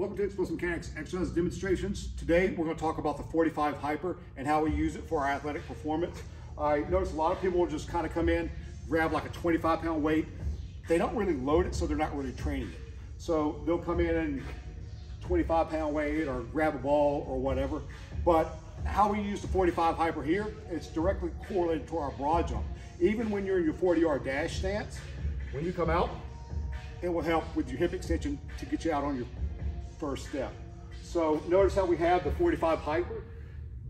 Welcome to Explosive Mechanics Exercise Demonstrations. Today we're going to talk about the 45 Hyper and how we use it for our athletic performance. I notice a lot of people will just kind of come in, grab like a 25-pound weight. They don't really load it, so they're not really training it. So they'll come in and 25-pound weight or grab a ball or whatever. But how we use the 45 Hyper here, it's directly correlated to our broad jump. Even when you're in your 40-yard dash stance, when you come out, it will help with your hip extension to get you out on your first step. So notice how we have the 45 Hyper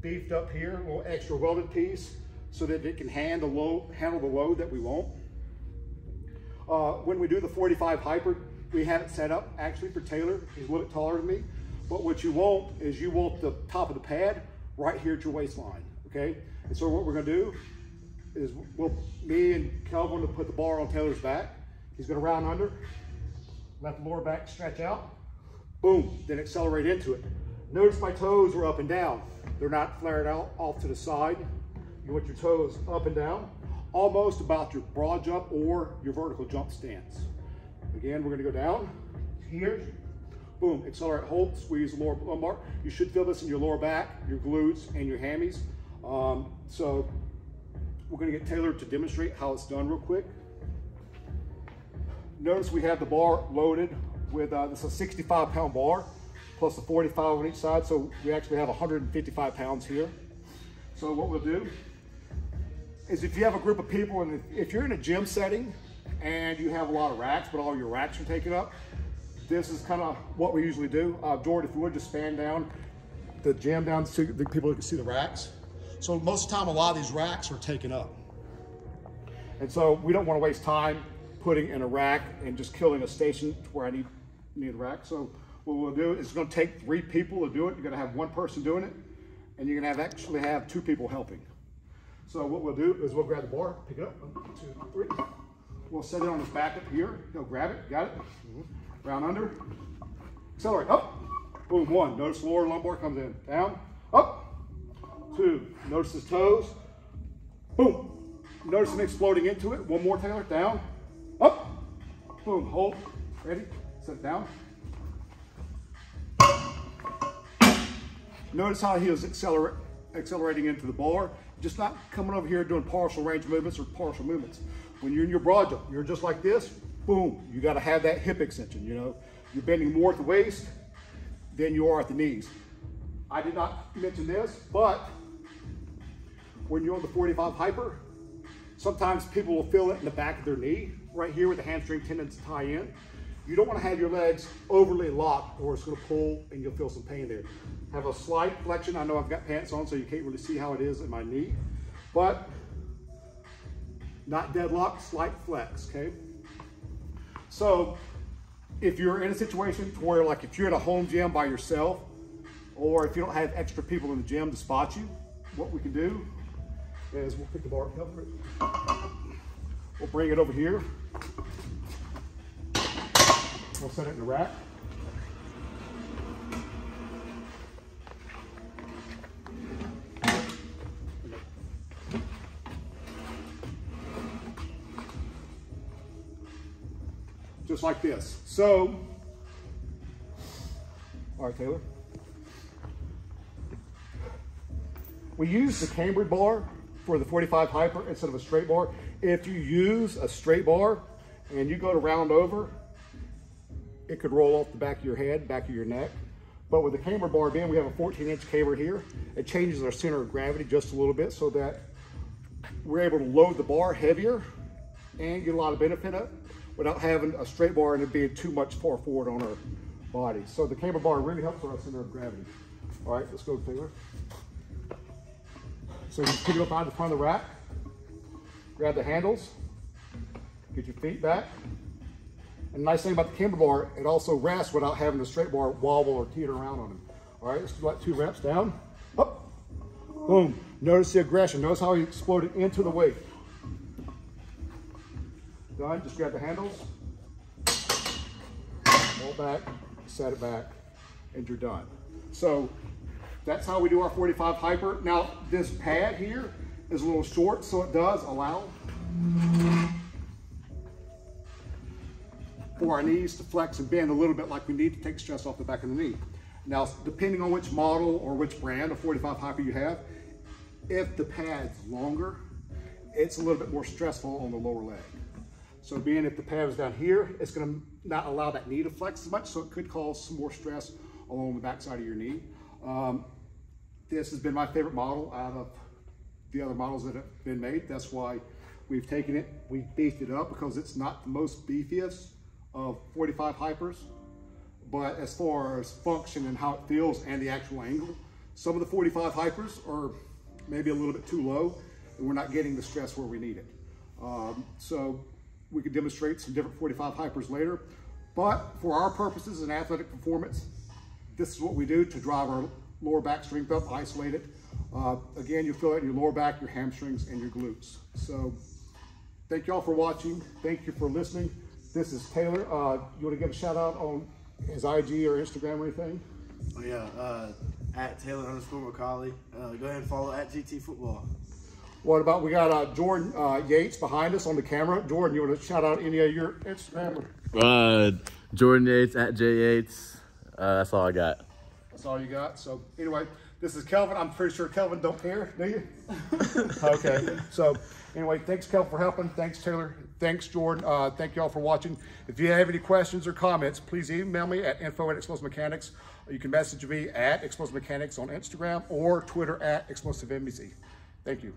beefed up here, a little extra welded piece so that it can handle the load that we want. When we do the 45 Hyper, we have it set up actually for Taylor. He's a little bit taller than me. But what you want is you want the top of the pad right here at your waistline, okay? And so what we're gonna do is me and Kelvin will put the bar on Taylor's back. He's gonna round under, let the lower back stretch out, boom, then accelerate into it. Notice my toes are up and down. They're not flared out off to the side. You want your toes up and down, almost about your broad jump or your vertical jump stance. Again, we're gonna go down here, boom, accelerate, hold, squeeze the lower lumbar. You should feel this in your lower back, your glutes, and your hammies. So we're gonna get Taylor to demonstrate how it's done real quick. Notice we have the bar loaded with, this is a 65-pound bar, plus a 45 on each side, so we actually have 155 pounds here. So what we'll do is if you have a group of people, and if you're in a gym setting and you have a lot of racks, but all your racks are taken up, this is kind of what we usually do. Jordan, if you would just span down the gym down so the people can see the racks. So most of the time, a lot of these racks are taken up. And so we don't want to waste time putting in a rack and just killing a station where I need a rack. So what we'll do is it's going to take 3 people to do it. You're going to have 1 person doing it, and you're going to actually have 2 people helping. So what we'll do is we'll grab the bar, pick it up, 1, 2, 3. We'll set it on his back up here. He'll grab it, got it. Round under, accelerate, up, boom, 1. Notice the lower lumbar comes in, down, up, 2. Notice his toes, boom. Notice him exploding into it. 1 more, Taylor, down, up, boom, hold, ready, set it down. Notice how he was accelerating into the bar, just not coming over here doing partial range movements or partial movements. When you're in your broad jump, you're just like this, boom, you gotta have that hip extension, you know. You're bending more at the waist than you are at the knees. I did not mention this, but when you're on the 45 Hyper, sometimes people will feel it in the back of their knee, right here where the hamstring tendons tie in. You don't want to have your legs overly locked or it's going to pull and you'll feel some pain there. Have a slight flexion. I know I've got pants on, so you can't really see how it is in my knee, but not deadlocked, slight flex, okay? So if you're in a situation where, like, if you're at a home gym by yourself, or if you don't have extra people in the gym to spot you, what we can do is we'll pick the bar up, we'll bring it over here. We'll set it in the rack. Just like this. So, all right, Taylor. We use the cambered bar for the 45 Hyper instead of a straight bar. If you use a straight bar and you go to round over, it could roll off the back of your head, back of your neck. But with the camber bar being, we have a 14-inch camber here. It changes our center of gravity just a little bit so that we're able to load the bar heavier and get a lot of benefit up without having a straight bar and it being too much far forward on our body. So the camber bar really helps our center of gravity. All right, let's go, Taylor. So you pick it up out the front of the rack, grab the handles, get your feet back. And the nice thing about the camber bar, it also rests without having the straight bar wobble or teeter around on him. All right, let's do like 2 reps, down, up, boom. Notice the aggression. Notice how he exploded into the weight. Done, just grab the handles, roll back, set it back, and you're done. So that's how we do our 45 Hyper. Now, this pad here is a little short, so it does allow for for our knees to flex and bend a little bit like we need to take stress off the back of the knee. Now, depending on which model or which brand of 45 hyper you have, if the pad's longer, it's a little bit more stressful on the lower leg. So being if the pad is down here, it's gonna not allow that knee to flex as much, so it could cause some more stress along the backside of your knee. This has been my favorite model out of the other models that have been made. That's why we've taken it, we've beefed it up, because it's not the most beefiest of 45 hypers. But as far as function and how it feels and the actual angle, some of the 45 hypers are maybe a little bit too low, and we're not getting the stress where we need it. So we could demonstrate some different 45 hypers later, but for our purposes and athletic performance, this is what we do to drive our lower back strength up, isolate it. Again, you feel it in your lower back, your hamstrings, and your glutes. So thank you all for watching. Thank you for listening. This is Taylor. You want to give a shout out on his IG or Instagram or anything? Oh yeah, at Taylor_McCauley. Go ahead and follow at GT Football. What about, we got Jordan Yates behind us on the camera. Jordan, you want to shout out any of your Instagram? Jordan Yates at J Yates. That's all I got. That's all you got. So anyway, this is Kelvin. I'm pretty sure Kelvin don't care, do you? Okay. So anyway, thanks Kelvin for helping. Thanks Taylor. Thanks Jordan. Thank you all for watching. If you have any questions or comments, please email me at info@explosivemechanics. You can message me at Explosive Mechanics on Instagram or Twitter at ExplosiveMBC. Thank you.